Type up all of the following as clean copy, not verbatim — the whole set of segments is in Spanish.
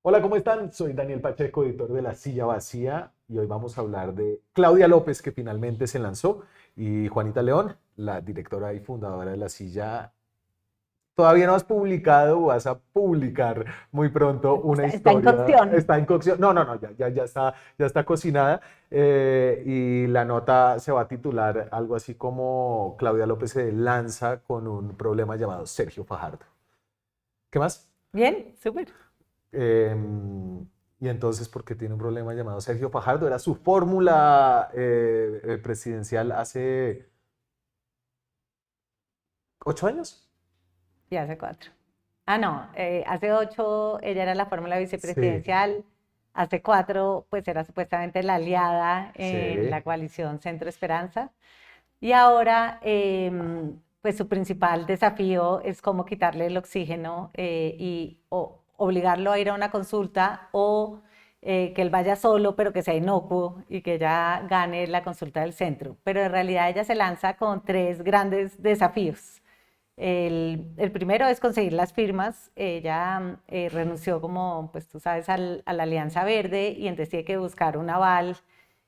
Hola, ¿cómo están? Soy Daniel Pacheco, editor de La Silla Vacía, y hoy vamos a hablar de Claudia López, que finalmente se lanzó, y Juanita León, la directora y fundadora de La Silla. Todavía no has publicado o vas a publicar muy pronto una Está en historia. cocción. Está en cocción. No, no, no, ya está cocinada. Y la nota se va a titular algo así como Claudia López se lanza con un problema llamado Sergio Fajardo. ¿Qué más? Bien, súper. Y entonces, ¿por qué tiene un problema llamado Sergio Fajardo? Era su fórmula presidencial hace 8 años. Y hace 4. Ah, no, hace 8 ella era la fórmula Sí, vicepresidencial. Hace 4, pues era supuestamente la aliada en la sí. coalición Centro Esperanza. Y ahora, pues su principal desafío es cómo quitarle el oxígeno y o obligarlo a ir a una consulta o que él vaya solo, pero que sea inocuo y que ella gane la consulta del centro. Pero en realidad ella se lanza con 3 grandes desafíos. El primero es conseguir las firmas. Ella renunció, como pues tú sabes, a la Alianza Verde y entonces tiene que buscar un aval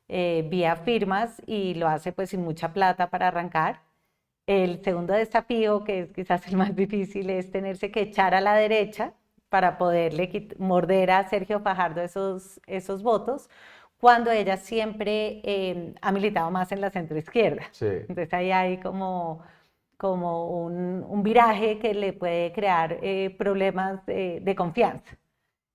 vía firmas y lo hace pues sin mucha plata para arrancar. El segundo desafío, que es quizás el más difícil, es tenerse que echar a la derecha para poderle morder a Sergio Fajardo esos votos, cuando ella siempre ha militado más en la centroizquierda. Sí. Entonces ahí hay como un viraje que le puede crear problemas de confianza.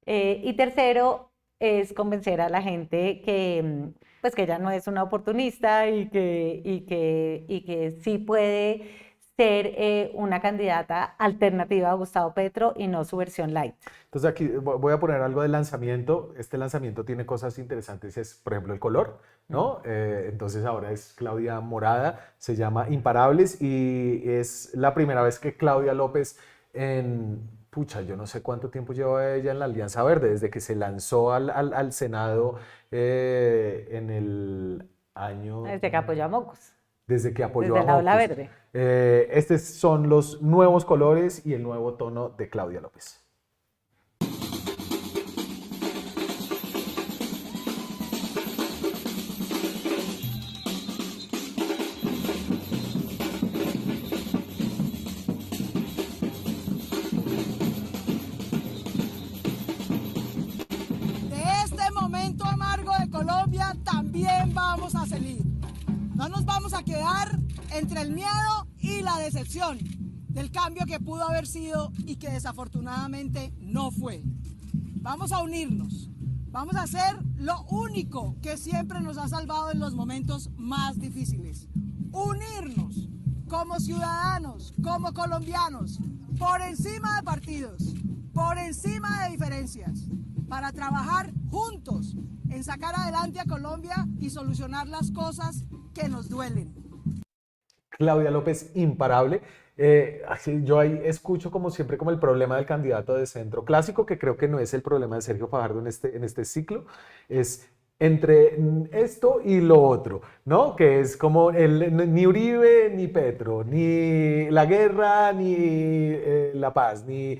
Y tercero, es convencer a la gente que, pues que ella no es una oportunista y que sí puede ser una candidata alternativa a Gustavo Petro y no su versión light. Entonces aquí voy a poner algo de lanzamiento. Este lanzamiento tiene cosas interesantes, es por ejemplo el color, Mm. ¿no? Entonces ahora es Claudia Morada, se llama Imparables y es la primera vez que Claudia López pucha, yo no sé cuánto tiempo lleva ella en la Alianza Verde, desde que se lanzó al Senado en el año, Desde que apoyó a Mocos, desde que apoyó a desde la ola Mocus. verde. Estos son los nuevos colores y el nuevo tono de Claudia López. De este momento amargo de Colombia también vamos a salir. No nos vamos a quedar entre el miedo y la decepción del cambio que pudo haber sido y que desafortunadamente no fue. Vamos a unirnos. Vamos a hacer lo único que siempre nos ha salvado en los momentos más difíciles. Unirnos como ciudadanos, como colombianos, por encima de partidos, por encima de diferencias, para trabajar juntos en sacar adelante a Colombia y solucionar las cosas que nos duelen. Claudia López, imparable. Así, yo ahí escucho como siempre como el problema del candidato de centro clásico, que creo que no es el problema de Sergio Fajardo en este ciclo, es entre esto y lo otro, ¿no? Que es como ni Uribe ni Petro, ni la guerra ni la paz, ni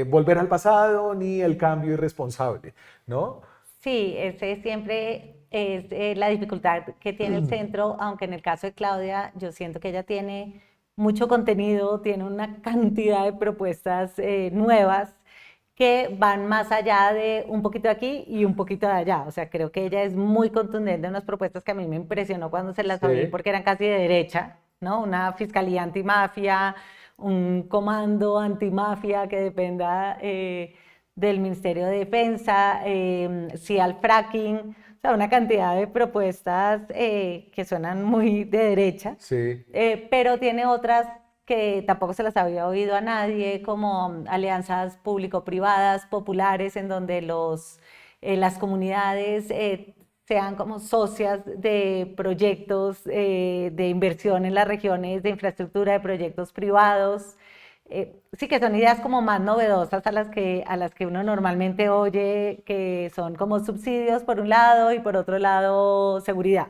volver al pasado, ni el cambio irresponsable, ¿no? Sí, ese siempre es la dificultad que tiene el centro, aunque en el caso de Claudia, yo siento que ella tiene mucho contenido, tiene una cantidad de propuestas nuevas que van más allá de un poquito de aquí y un poquito de allá. O sea, creo que ella es muy contundente en unas propuestas que a mí me impresionó cuando se las oí Sí. porque eran casi de derecha, ¿no? Una fiscalía antimafia, un comando antimafia que dependa del Ministerio de Defensa, sí al fracking, o sea, una cantidad de propuestas que suenan muy de derecha, Sí. pero tiene otras que tampoco se las había oído a nadie, como alianzas público-privadas, populares, en donde las comunidades sean como socias de proyectos de inversión en las regiones, de infraestructura, de proyectos privados. Sí que son ideas como más novedosas a las que uno normalmente oye, que son como subsidios por un lado y por otro lado seguridad.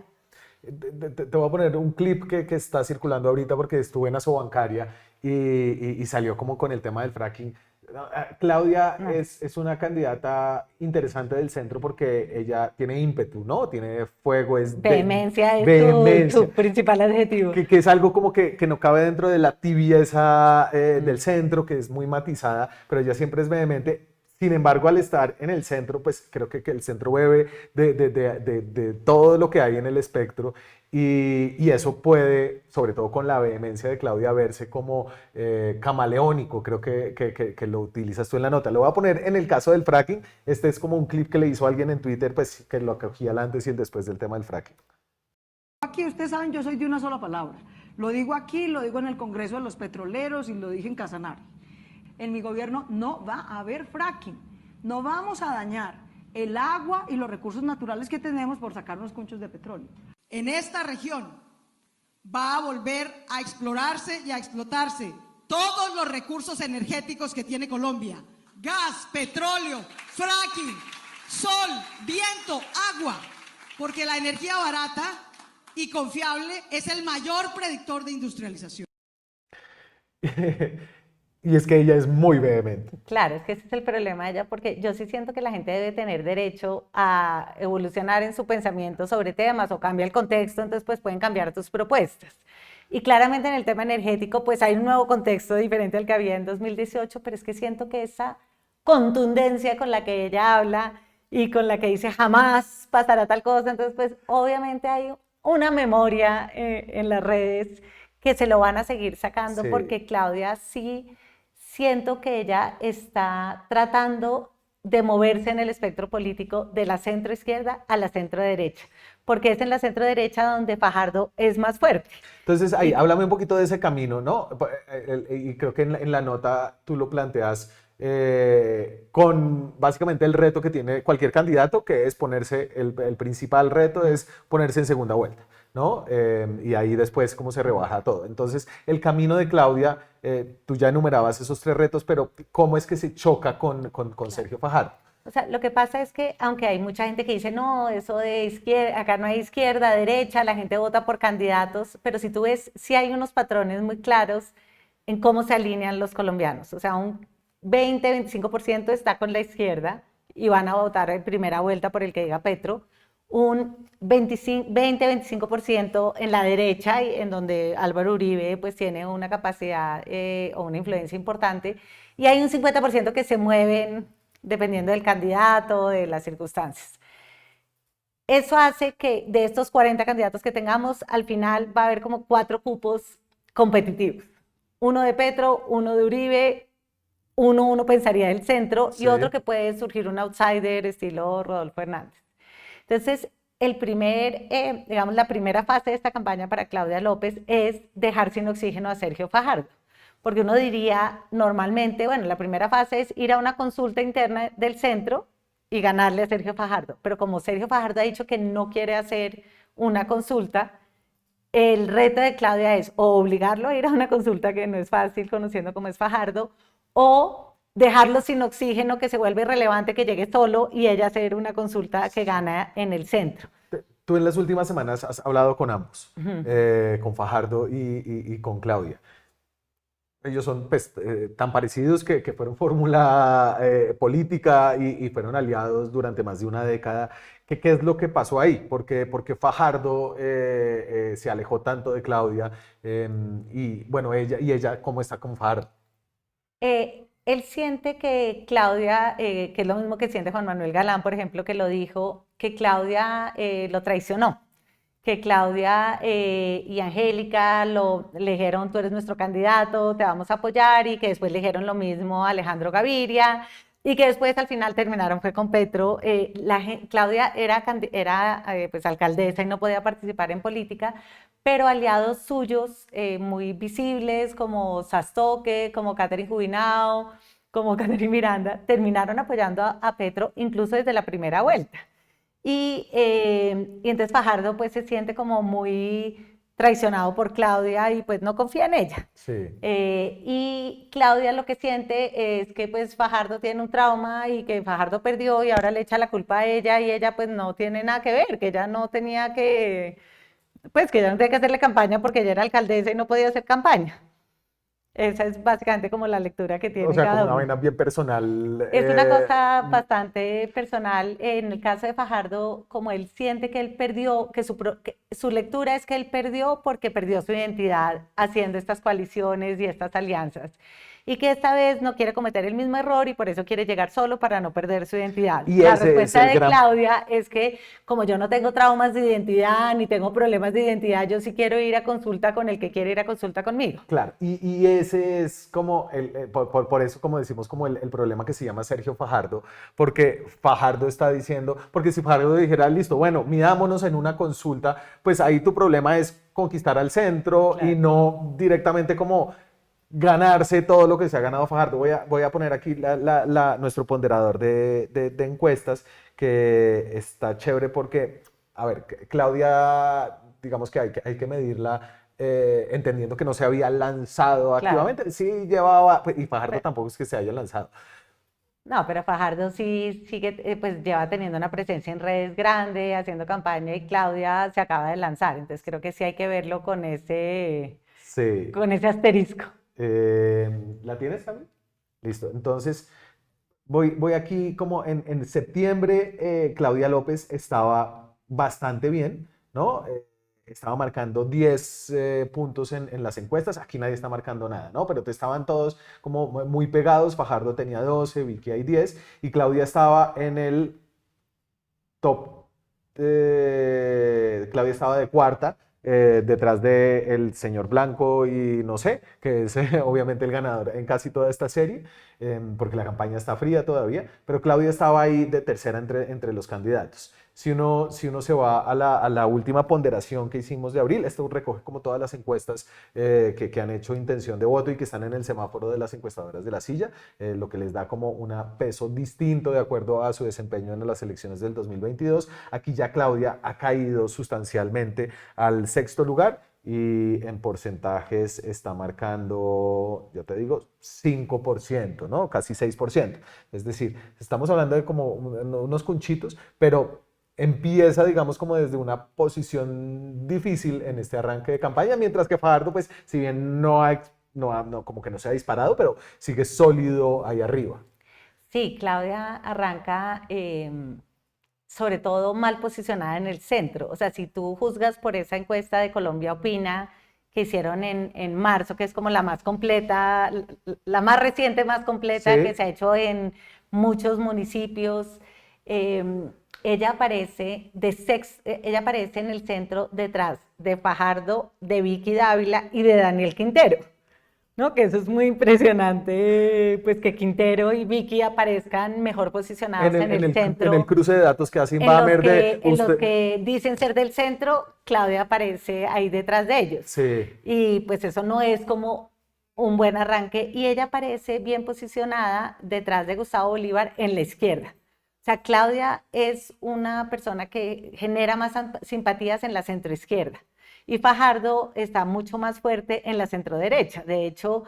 Te voy a poner un clip que está circulando ahorita porque estuve en Asobancaria y salió como con el tema del fracking. Claudia No. es una candidata interesante del centro porque ella tiene ímpetu, ¿no? Tiene fuego, es de Vehemencia es vehemencia, tu principal adjetivo. que es algo como que no cabe dentro de la tibieza del Mm. centro, que es muy matizada, pero ella siempre es vehemente. Sin embargo, al estar en el centro, pues creo que el centro bebe de todo lo que hay en el espectro y eso puede, sobre todo con la vehemencia de Claudia, verse como camaleónico, creo que lo utilizas tú en la nota. Lo voy a poner en el caso del fracking. Este es como un clip que le hizo alguien en Twitter, pues que lo acogía el antes y el después del tema del fracking. Aquí ustedes saben, yo soy de una sola palabra. Lo digo aquí, lo digo en el Congreso de los Petroleros y lo dije en Casanare. En mi gobierno no va a haber fracking. No vamos a dañar el agua y los recursos naturales que tenemos por sacar unos conchos de petróleo. En esta región va a volver a explorarse y a explotarse todos los recursos energéticos que tiene Colombia. Gas, petróleo, fracking, sol, viento, agua. Porque la energía barata y confiable es el mayor predictor de industrialización. Y es que ella es muy vehemente. Claro, es que ese es el problema de ella, porque yo sí siento que la gente debe tener derecho a evolucionar en su pensamiento sobre temas o cambia el contexto, entonces pues pueden cambiar tus propuestas. Y claramente en el tema energético pues hay un nuevo contexto diferente al que había en 2018, pero es que siento que esa contundencia con la que ella habla y con la que dice jamás pasará tal cosa, entonces pues obviamente hay una memoria en las redes que se lo van a seguir sacando Sí. porque Claudia sí siento que ella está tratando de moverse en el espectro político de la centro izquierda a la centro derecha, porque es en la centro derecha donde Fajardo es más fuerte. Entonces, ahí, Y háblame un poquito de ese camino, ¿no? Y creo que en la nota tú lo planteas con básicamente el reto que tiene cualquier candidato, que es ponerse, el principal reto es ponerse en segunda vuelta, ¿no? Y ahí después cómo se rebaja todo. Entonces, el camino de Claudia, tú ya enumerabas esos tres retos, pero ¿cómo es que se choca con Sergio Fajardo? o sea, lo que pasa es que, aunque hay mucha gente que dice, no, eso de izquierda, acá no hay izquierda, derecha, la gente vota por candidatos, pero si tú ves, sí hay unos patrones muy claros en cómo se alinean los colombianos. O sea, un 20-25% está con la izquierda y van a votar en primera vuelta por el que diga Petro, un 20-25% en la derecha, en donde Álvaro Uribe pues tiene una capacidad o una influencia importante, y hay un 50% que se mueven dependiendo del candidato, de las circunstancias. Eso hace que de estos 40 candidatos que tengamos, al final va a haber como 4 cupos competitivos. Uno de Petro, uno de Uribe, uno pensaría del centro y Sí. otro que puede surgir un outsider estilo Rodolfo Hernández. Entonces, digamos, la primera fase de esta campaña para Claudia López es dejar sin oxígeno a Sergio Fajardo. Porque uno diría normalmente, bueno, la primera fase es ir a una consulta interna del centro y ganarle a Sergio Fajardo. Pero como Sergio Fajardo ha dicho que no quiere hacer una consulta, el reto de Claudia es o obligarlo a ir a una consulta que no es fácil conociendo cómo es Fajardo, o dejarlo sin oxígeno, que se vuelve irrelevante, que llegue solo y ella hacer una consulta que gana en el centro. Tú en las últimas semanas has hablado con ambos, con Fajardo y con Claudia. Ellos son pues, tan parecidos que fueron fórmula política y fueron aliados durante más de una década. ¿Qué es lo que pasó ahí? Porque Fajardo se alejó tanto de Claudia y bueno, ella ¿cómo está con Fajardo? Él siente que Claudia, que es lo mismo que siente Juan Manuel Galán, por ejemplo, que lo dijo, que Claudia lo traicionó, que Claudia y Angélica le dijeron, tú eres nuestro candidato, te vamos a apoyar, y que después le dijeron lo mismo a Alejandro Gaviria, y que después al final terminaron fue con Petro. Claudia era pues, alcaldesa y no podía participar en política, pero aliados suyos muy visibles como Sastoque, como Catherine Jubinao, como Catherine Miranda, terminaron apoyando a Petro incluso desde la primera vuelta. Y entonces Fajardo pues se siente como muy traicionado por Claudia y pues no confía en ella. Sí. Y Claudia lo que siente es que pues Fajardo tiene un trauma y que Fajardo perdió y ahora le echa la culpa a ella y ella pues no tiene nada que ver, que ella no tenía que, pues que ella no tenía que hacerle campaña porque ella era alcaldesa y no podía hacer campaña. Esa es básicamente como la lectura que O tiene sea, como cada una uno. vaina bien personal. Es una cosa bastante personal. En el caso de Fajardo, como él siente que él perdió, que su lectura es que él perdió porque perdió su identidad haciendo estas coaliciones y estas alianzas. Y que esta vez no quiere cometer el mismo error y por eso quiere llegar solo para no perder su identidad. Y La ese es respuesta el de gran... Claudia es que como yo no tengo traumas de identidad ni tengo problemas de identidad, yo sí quiero ir a consulta con el que quiere ir a consulta conmigo. Claro, y ese es como, por eso como decimos, como el problema que se llama Sergio Fajardo, porque Fajardo está diciendo, porque si Fajardo dijera, listo, bueno, midámonos en una consulta, pues ahí tu problema es conquistar al centro y Claro. no directamente como ganarse todo lo que se ha ganado Fajardo. Voy a poner aquí nuestro ponderador de encuestas, que está chévere porque, a ver, Claudia, digamos que hay que medirla entendiendo que no se había lanzado Claro. activamente. Sí llevaba, y Fajardo Pe- tampoco es que se haya lanzado. No, pero Fajardo sí sigue, pues lleva teniendo una presencia en redes grande, haciendo campaña y Claudia se acaba de lanzar, entonces creo que sí hay que verlo Sí. con ese asterisco. ¿La tienes también? Listo. Entonces, voy aquí como en septiembre, Claudia López estaba bastante bien, ¿no? Estaba marcando 10 puntos en las encuestas, aquí nadie está marcando nada, ¿no? Pero estaban todos como muy pegados, Fajardo tenía 12, Vicky hay 10, y Claudia estaba en el top, Claudia estaba de cuarta, detrás de el señor Blanco y no sé, que es obviamente el ganador en casi toda esta serie, porque la campaña está fría todavía, pero Claudia estaba ahí de tercera entre los candidatos. Si uno se va a la última ponderación que hicimos de abril, esto recoge como todas las encuestas que han hecho intención de voto y que están en el semáforo de las encuestadoras de la silla, lo que les da como un peso distinto de acuerdo a su desempeño en las elecciones del 2022. Aquí ya Claudia ha caído sustancialmente al sexto lugar y en porcentajes está marcando, ya te digo, 5%, ¿no? Casi 6%. Es decir, estamos hablando de como unos cunchitos, pero empieza, digamos, como desde una posición difícil en este arranque de campaña, mientras que Fajardo, pues, si bien como que no se ha disparado, pero sigue sólido ahí arriba. Sí, Claudia arranca sobre todo mal posicionada en el centro. O sea, si tú juzgas por esa encuesta de Colombia Opina que hicieron en marzo, que es como la más completa, la más reciente, más completa, que Sí, se ha hecho en muchos municipios, eh, ella aparece en el centro detrás de Fajardo, de Vicky Dávila y de Daniel Quintero. ¿No? Que eso es muy impresionante, pues que Quintero y Vicky aparezcan mejor en posicionados el, en en el el, en el centro, cruce de datos que hace Inbamer de en los usted. que dicen ser del centro, Claudia aparece ahí detrás de ellos. Sí, Y pues eso no es como un buen arranque y ella aparece bien posicionada detrás de Gustavo Bolívar en la izquierda. O sea, Claudia es una persona que genera más simpatías en la centroizquierda y Fajardo está mucho más fuerte en la centroderecha. De hecho,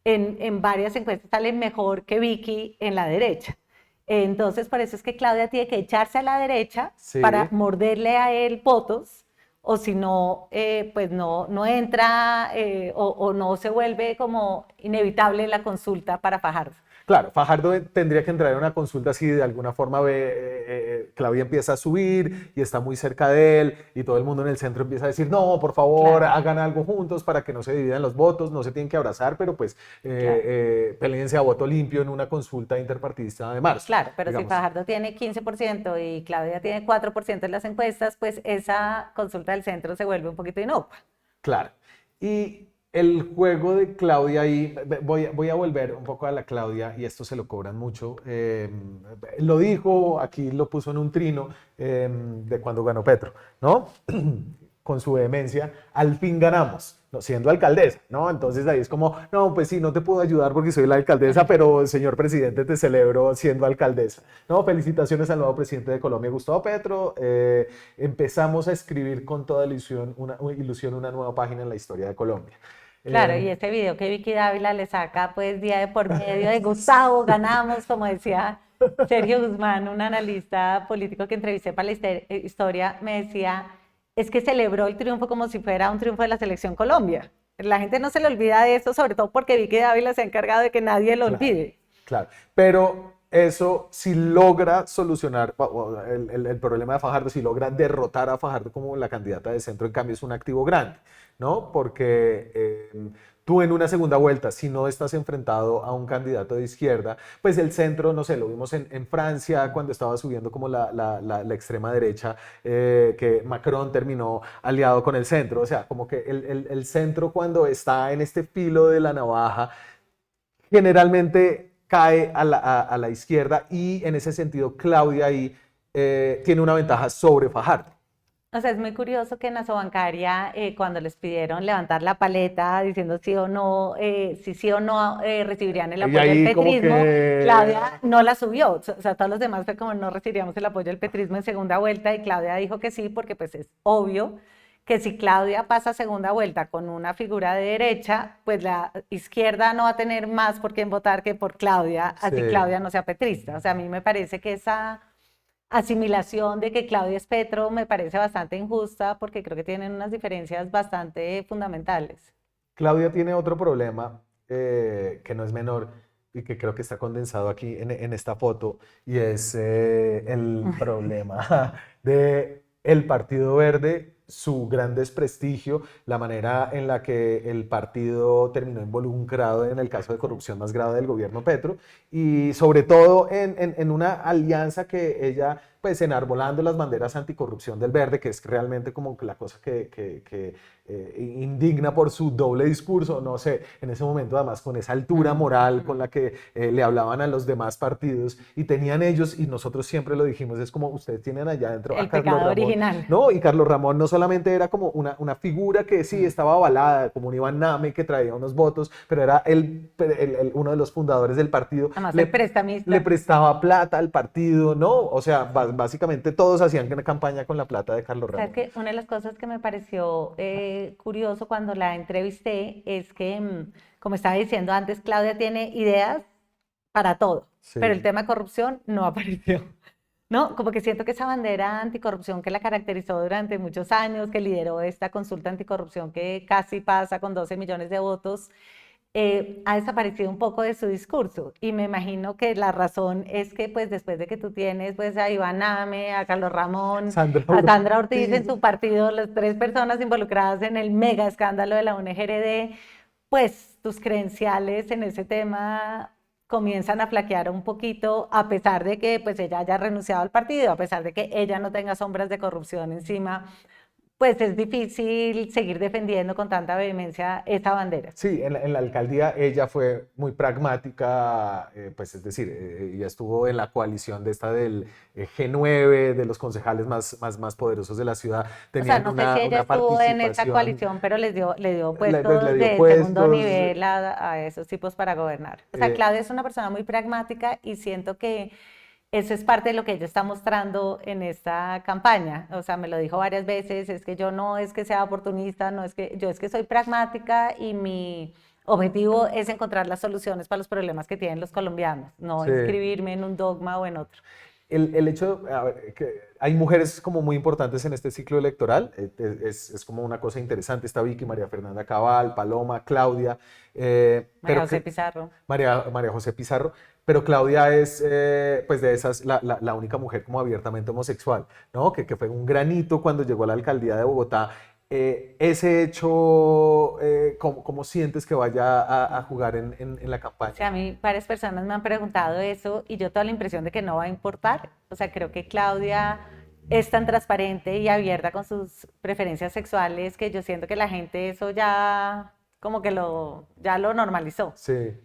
en varias encuestas sale mejor que Vicky en la derecha. Entonces, por eso es que Claudia tiene que echarse a la derecha para sí. morderle a él votos, o si no, pues no entra o no se vuelve como inevitable la consulta para Fajardo. Claro, Fajardo tendría que entrar en una consulta si de alguna forma ve, Claudia empieza a subir y está muy cerca de él y todo el mundo en el centro empieza a decir, no, por favor, Claro, hagan algo juntos para que no se dividan los votos, no se tienen que abrazar, pero pues claro. peleense a voto limpio en una consulta interpartidista de marzo, Claro, pero si digamos. Fajardo tiene 15% y Claudia tiene 4% en las encuestas, pues esa consulta del centro se vuelve un poquito inocua. Claro. Y el juego de Claudia ahí, voy a volver un poco a la Claudia y esto se lo cobran mucho. Lo dijo, aquí lo puso en un trino de cuando ganó Petro, ¿no? Con su vehemencia, al fin ganamos, ¿no? Siendo alcaldesa, ¿no? Entonces ahí es como, no, pues sí, no te puedo ayudar porque soy la alcaldesa, pero señor presidente, te celebro siendo alcaldesa. No, felicitaciones al nuevo presidente de Colombia, Gustavo Petro. Empezamos a escribir con toda ilusión una nueva página en la historia de Colombia. Claro, Eh, y ese video que Vicky Dávila le saca pues día de por medio de Gustavo, ganamos, como decía Sergio Guzmán, un analista político que entrevisté para la historia, me decía, es que celebró el triunfo como si fuera un triunfo de la selección Colombia. la gente no se le olvida de eso, sobre todo porque Vicky Dávila se ha encargado de que nadie lo olvide. Claro, pero eso si logra solucionar el problema de Fajardo, si logra derrotar a Fajardo como la candidata de centro, en cambio es un activo grande, ¿no? Porque tú en una segunda vuelta, si no estás enfrentado a un candidato de izquierda, pues el centro, no sé, lo vimos en Francia cuando estaba subiendo como la extrema derecha, que Macron terminó aliado con el centro, o sea, como que el centro cuando está en este filo de la navaja, generalmente cae a la izquierda y en ese sentido Claudia ahí tiene una ventaja sobre Fajardo. O sea, es muy curioso que en la Sobancaria, cuando les pidieron levantar la paleta diciendo sí o no, si sí o no recibirían el Y apoyo del ahí como petrismo, que... Claudia no la subió. O sea, todos los demás fue como no recibiríamos el apoyo del petrismo en segunda vuelta y Claudia dijo que sí, porque pues es obvio que si Claudia pasa a segunda vuelta con una figura de derecha, pues la izquierda no va a tener más por quién votar que por Claudia, así Sí. Claudia no sea petrista. O sea, a mí me parece que esa asimilación de que Claudia es Petro me parece bastante injusta porque creo que tienen unas diferencias bastante fundamentales. Claudia tiene otro problema que no es menor y que creo que está condensado aquí en esta foto y es el problema de el Partido Verde, su gran desprestigio, la manera en la que el partido terminó involucrado en el caso de corrupción más grave del gobierno Petro y sobre todo en una alianza que ella, pues enarbolando las banderas anticorrupción del Verde, que es realmente como la cosa que indigna por su doble discurso, no sé, en ese momento además con esa altura moral con la que le hablaban a los demás partidos y tenían ellos, y nosotros siempre lo dijimos, es como ustedes tienen allá adentro a El Carlos pecado Ramón, original. ¿no? Y Carlos Ramón no solamente era como una figura que sí estaba avalada, como un Iván Name que traía unos votos, pero era uno de los fundadores del partido. Además, el prestamista. Le prestaba plata al partido, ¿no? O sea, básicamente todos hacían una campaña con la plata de Carlos Sabes Ramón. que una de las cosas que me pareció curioso cuando la entrevisté es que, como estaba diciendo antes, Claudia tiene ideas para todo, Sí. pero el tema de corrupción no apareció. ¿No? Como que siento que esa bandera anticorrupción que la caracterizó durante muchos años, que lideró esta consulta anticorrupción que casi pasa con 12 millones de votos, ha desaparecido un poco de su discurso. Y me imagino que la razón es que pues después de que tú tienes pues a Iván Name, a Carlos Ramón, a Sandra Ortiz en tu partido, las tres personas involucradas en el mega escándalo de la UNGRD, pues tus credenciales en ese tema comienzan a flaquear un poquito, a pesar de que pues ella haya renunciado al partido, a pesar de que ella no tenga sombras de corrupción encima, pues es difícil seguir defendiendo con tanta vehemencia esa bandera. Sí, en la alcaldía ella fue muy pragmática, pues es decir, ella estuvo en la coalición de esta del G9, de los concejales más poderosos de la ciudad, O sea, tenían no sé si ella una estuvo en esa participación, coalición, pero le dio pues, le puestos dio de segundo puestos, nivel a esos tipos para gobernar. O sea, Claudia es una persona muy pragmática y siento que eso es parte de lo que ella está mostrando en esta campaña. O sea, me lo dijo varias veces, es que yo no es que sea oportunista, no es que yo es que soy pragmática y mi objetivo es encontrar las soluciones para los problemas que tienen los colombianos, no sí. inscribirme en un dogma o en otro. El hecho, a ver, que hay mujeres como muy importantes en este ciclo electoral, es como una cosa interesante, está Vicky, María Fernanda Cabal, Paloma, Claudia, María José Pizarro. María José Pizarro, pero Claudia es, pues de esas, la única mujer como abiertamente homosexual, ¿no? Que fue un granito cuando llegó a la alcaldía de Bogotá. Ese hecho, ¿cómo sientes que vaya a jugar en la campaña? Sí, a mí varias personas me han preguntado eso y yo tengo la impresión de que no va a importar. O sea, creo que Claudia es tan transparente y abierta con sus preferencias sexuales que yo siento que la gente eso ya como que ya lo normalizó. Sí.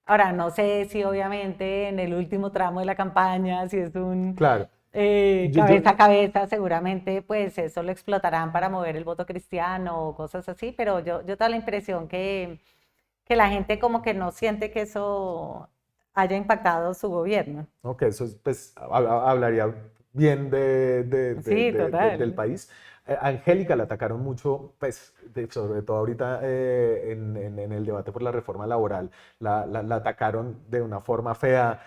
Ahora, no sé si obviamente en el último tramo de la campaña, si es un Claro. cabeza a cabeza, seguramente pues eso lo explotarán para mover el voto cristiano o cosas así, pero yo tengo la impresión que la gente como que no siente que eso haya impactado su gobierno. Ok, eso pues hablaría bien Sí, total. del país. Angélica la atacaron mucho, pues, sobre todo ahorita en el debate por la reforma laboral, la atacaron de una forma fea,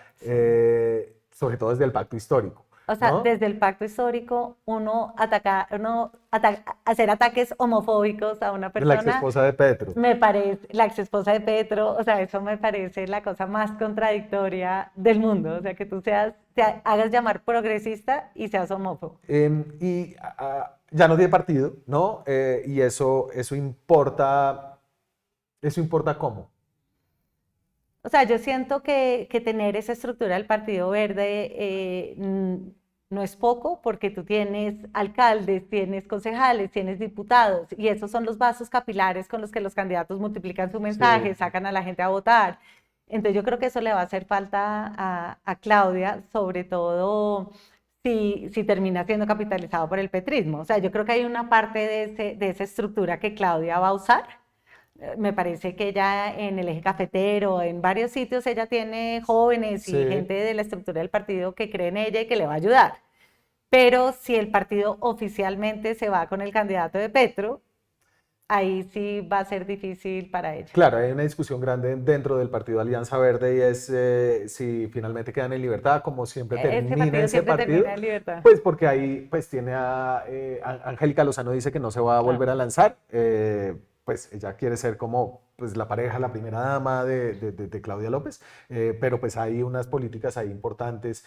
sobre todo desde el pacto histórico. O sea, ¿no? desde el pacto histórico, hacer ataques homofóbicos a una La ex persona, esposa de Petro. me parece, la ex esposa de Petro, o sea, eso me parece la cosa más contradictoria del mundo. O sea, que tú te hagas llamar progresista y seas homófobo. Y ya no tiene partido, ¿no? Y eso importa cómo. O sea, yo siento que tener esa estructura del Partido Verde no es poco, porque tú tienes alcaldes, tienes concejales, tienes diputados, y esos son los vasos capilares con los que los candidatos multiplican su mensaje, Sí. sacan a la gente a votar. Entonces yo creo que eso le va a hacer falta a Claudia, sobre todo si termina siendo capitalizado por el petrismo. O sea, yo creo que hay una parte de esa estructura que Claudia va a usar. Me parece que ella en el eje cafetero, en varios sitios, ella tiene jóvenes y Sí. gente de la estructura del partido que cree en ella y que le va a ayudar. Pero si el partido oficialmente se va con el candidato de Petro, ahí sí va a ser difícil para ella. Claro, hay una discusión grande dentro del partido Alianza Verde y es si finalmente quedan en libertad, como siempre Ese termina partido ese siempre partido, termina en libertad. pues porque ahí pues tiene Angélica Lozano dice que no se va a volver Claro. a lanzar, pues ella quiere ser como pues la pareja, la primera dama de Claudia López, pero pues hay unas políticas ahí importantes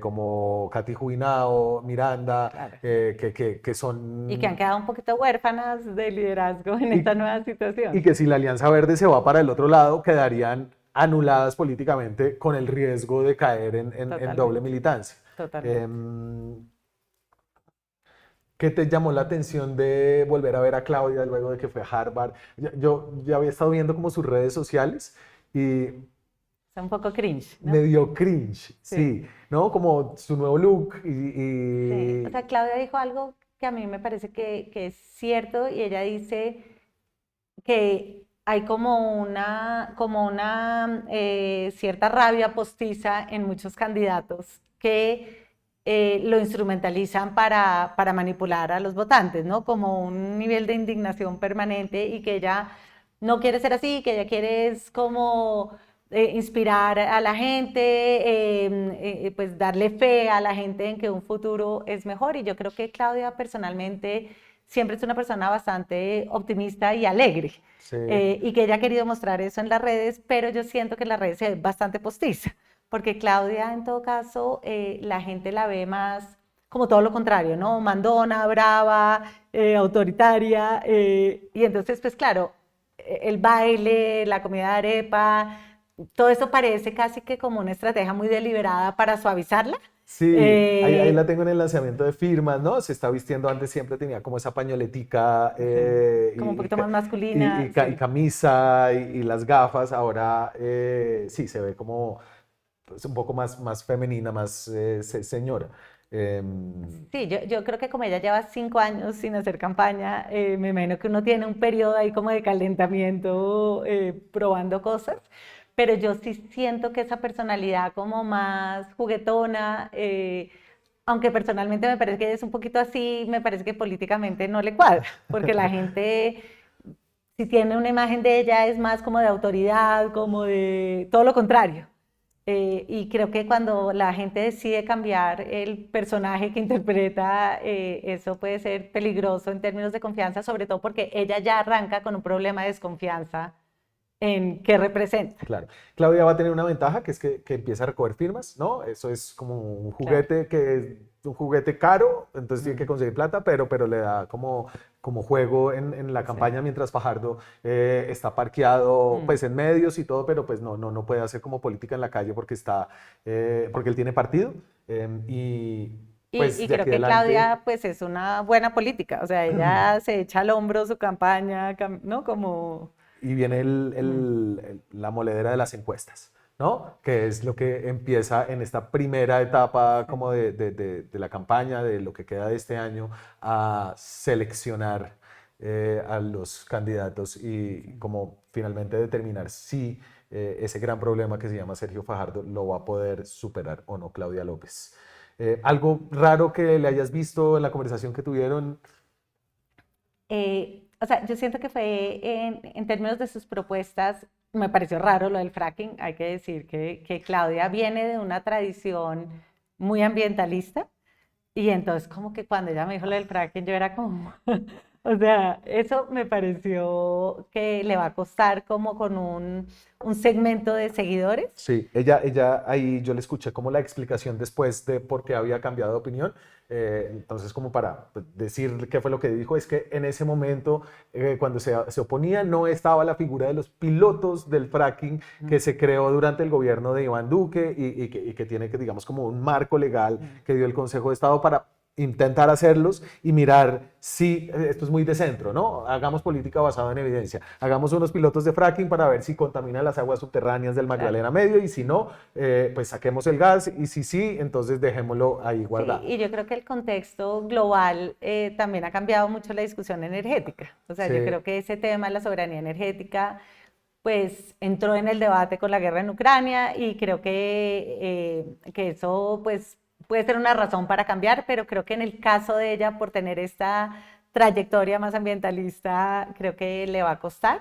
como Katy Jubinao, Miranda, Claro. que son... Y que han quedado un poquito huérfanas de liderazgo en Y- esta nueva y situación. que si la Alianza Verde se va para el otro lado, quedarían anuladas políticamente con el riesgo de caer en doble Totalmente, militancia. totalmente. Em, ¿Qué te llamó la atención de volver a ver a Claudia luego de que fue a Harvard? Yo ya había estado viendo como sus redes sociales y Es un poco cringe, ¿no? me dio cringe, Sí. sí, ¿no? Como su nuevo look Sí, o sea, Claudia dijo algo que a mí me parece que es cierto, y ella dice que hay como una cierta rabia postiza en muchos candidatos que lo instrumentalizan para manipular a los votantes, ¿no? Como un nivel de indignación permanente, y que ella no quiere ser así, que ella quiere es como inspirar a la gente, pues darle fe a la gente en que un futuro es mejor. Y yo creo que Claudia personalmente siempre es una persona bastante optimista y alegre, sí. y que ella ha querido mostrar eso en las redes, pero yo siento que en las redes se ve bastante postiza, porque Claudia, en todo caso, la gente la ve más como todo lo contrario, ¿no? Mandona, brava, autoritaria, y entonces, pues claro, el baile, la comida de arepa, todo eso parece casi que como una estrategia muy deliberada para suavizarla. Sí, ahí la Eh, tengo en el lanzamiento de firmas, ¿no? Se está vistiendo antes, siempre tenía como esa pañoletica sí, como un poquito más masculina, y sí. camisa y las gafas. Ahora sí, se ve como pues, un poco más femenina, más señora. Em, Sí, yo creo que como ella lleva 5 años sin hacer campaña, me imagino que uno tiene un periodo ahí como de calentamiento, probando cosas, pero yo sí siento que esa personalidad como más juguetona, aunque personalmente me parece que ella es un poquito así, me parece que políticamente no le cuadra, porque la gente, si tiene una imagen de ella, es más como de autoridad, como de todo lo contrario. Y creo que cuando la gente decide cambiar el personaje que interpreta, eso puede ser peligroso en términos de confianza, sobre todo porque ella ya arranca con un problema de desconfianza en qué representa. Claro. Claudia va a tener una ventaja que es que empieza a recoger firmas, ¿no? Eso es como un Claro. juguete que es un juguete caro, entonces tiene que Mm, conseguir plata, pero le da como juego en la sí. campaña mientras Fajardo está parqueado Mm. pues en medios y todo, pero pues no puede hacer como política en la calle porque él tiene partido y Y, pues y de creo aquí que adelante. Claudia, pues, es una buena política. O sea, ella se echa al hombro su campaña, ¿no? Como... Y viene Mm. la moledera de las encuestas, ¿no? Que es lo que empieza en esta primera etapa Sí. como de la campaña, de lo que queda de este año, a seleccionar a los candidatos y como finalmente determinar si ese gran problema que se llama Sergio Fajardo lo va a poder superar o no Claudia López. ¿Algo raro que le hayas visto en la conversación que tuvieron? O sea, yo siento que fue en términos de sus propuestas, me pareció raro lo del fracking. Hay que decir que Claudia viene de una tradición muy ambientalista, Y entonces como que cuando ella me dijo lo del fracking, yo era como, o sea, eso me pareció que le va a costar como con un segmento de seguidores. Sí, ella ahí yo le escuché como la explicación después de por qué había cambiado de opinión. Entonces, como para pues, decir qué fue lo que dijo, es que en ese momento, cuando se oponía, no estaba la figura de los pilotos del fracking que se creó durante el gobierno de Iván Duque y que tiene, que, digamos, como un marco legal que dio el Consejo de Estado para intentar hacerlos y mirar si, esto es muy de centro, ¿no? Hagamos política basada en evidencia, hagamos unos pilotos de fracking para ver si contaminan las aguas subterráneas del Claro. Magdalena Medio y si no, pues saquemos el gas y si sí, entonces dejémoslo ahí Sí, guardado. y yo creo que el contexto global también ha cambiado mucho la discusión energética. O sea, yo Sí, creo que ese tema de la soberanía energética, pues entró en el debate con la guerra en Ucrania y creo que eso, pues, puede ser una razón para cambiar, pero creo que en el caso de ella, por tener esta trayectoria más ambientalista, creo que le va a costar.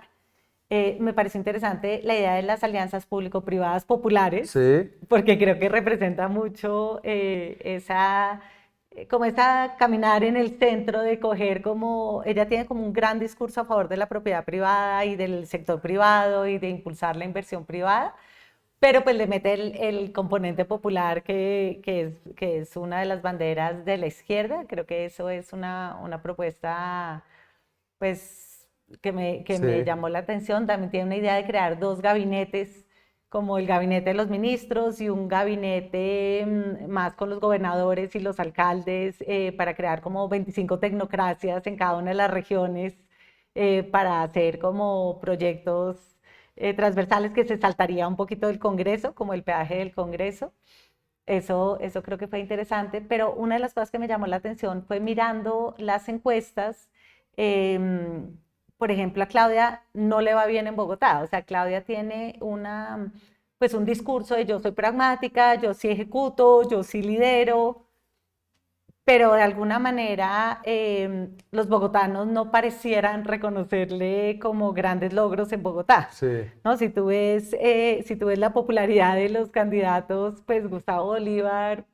Me parece interesante la idea de las alianzas público-privadas populares, sí, porque creo que representa mucho como esa caminar en el centro de coger como, ella tiene como un gran discurso a favor de la propiedad privada y del sector privado y de impulsar la inversión privada, pero pues le mete el componente popular que es una de las banderas de la izquierda. Creo que eso es una propuesta pues que me sí, llamó la atención. También tiene una idea de crear dos gabinetes, como el gabinete de los ministros y un gabinete más con los gobernadores y los alcaldes para crear como 25 tecnocracias en cada una de las regiones para hacer como proyectos transversales que se saltaría un poquito del Congreso, como el peaje del Congreso. Eso creo que fue interesante, pero una de las cosas que me llamó la atención fue mirando las encuestas. em, por ejemplo, a Claudia no le va bien en Bogotá. O sea, Claudia tiene pues un discurso de yo soy pragmática, yo sí ejecuto, yo sí lidero, pero de alguna manera los bogotanos no parecieran reconocerle como grandes logros en Bogotá. sí, ¿No? Si tú ves la popularidad de los candidatos, pues Gustavo Bolívar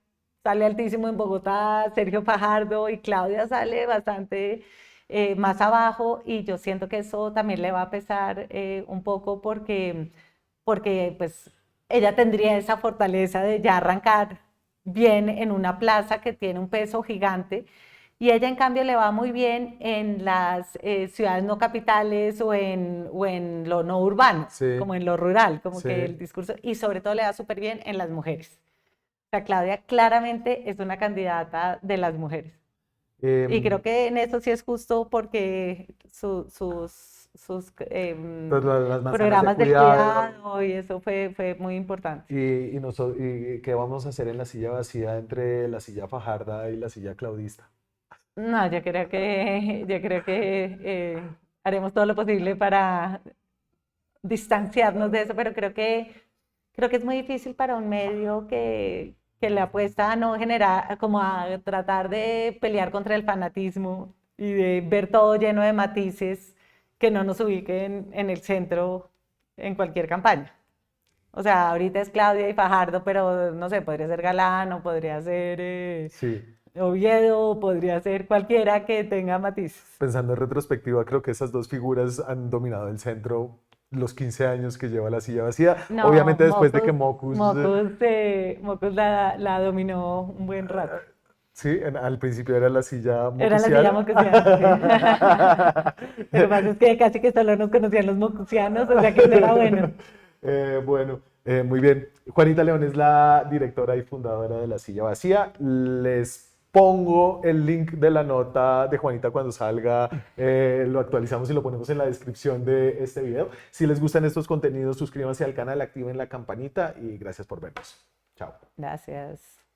sale altísimo en Bogotá, Sergio Fajardo y Claudia sale bastante más abajo, y yo siento que eso también le va a pesar un poco porque pues ella tendría esa fortaleza de ya arrancar bien en una plaza que tiene un peso gigante, y ella en cambio le va muy bien en las ciudades no capitales o en lo no urbano, sí, como en lo rural, como que sí. el discurso, y sobre todo le va súper bien en las mujeres. O sea, Claudia claramente es una candidata de las mujeres. Y Em, creo que en eso sí es justo porque pues las manzanas de programas del cuidado. cuidado y eso fue muy importante. Y qué vamos a hacer en la silla vacía entre la silla fajarda y la silla claudista. No, yo creo que haremos todo lo posible para distanciarnos de eso, pero creo que es muy difícil para un medio que le apuesta a no generar, como a tratar de pelear contra el fanatismo y de ver todo lleno de matices que no nos ubiquen en el centro en cualquier campaña. O sea, ahorita es Claudia y Fajardo, pero no sé, podría ser Galán o podría ser Sí, Oviedo, o podría ser cualquiera que tenga matices. pensando en retrospectiva, creo que esas dos figuras han dominado el centro los 15 años que lleva la silla vacía. No, Obviamente después de que Mocus, Mocus, Mocus la dominó un buen rato. sí, al principio era la silla Era la silla mocusiana. mocusiana, sí. Lo que pasa es que casi que solo nos conocían los mocusianos, o sea que eso era bueno. Bueno, muy bien. Juanita León es la directora y fundadora de La Silla Vacía. Les pongo el link de la nota de Juanita cuando salga. Lo actualizamos y lo ponemos en la descripción de este video. Si les gustan estos contenidos, suscríbanse al canal, activen la campanita y gracias por vernos. Chao. Gracias.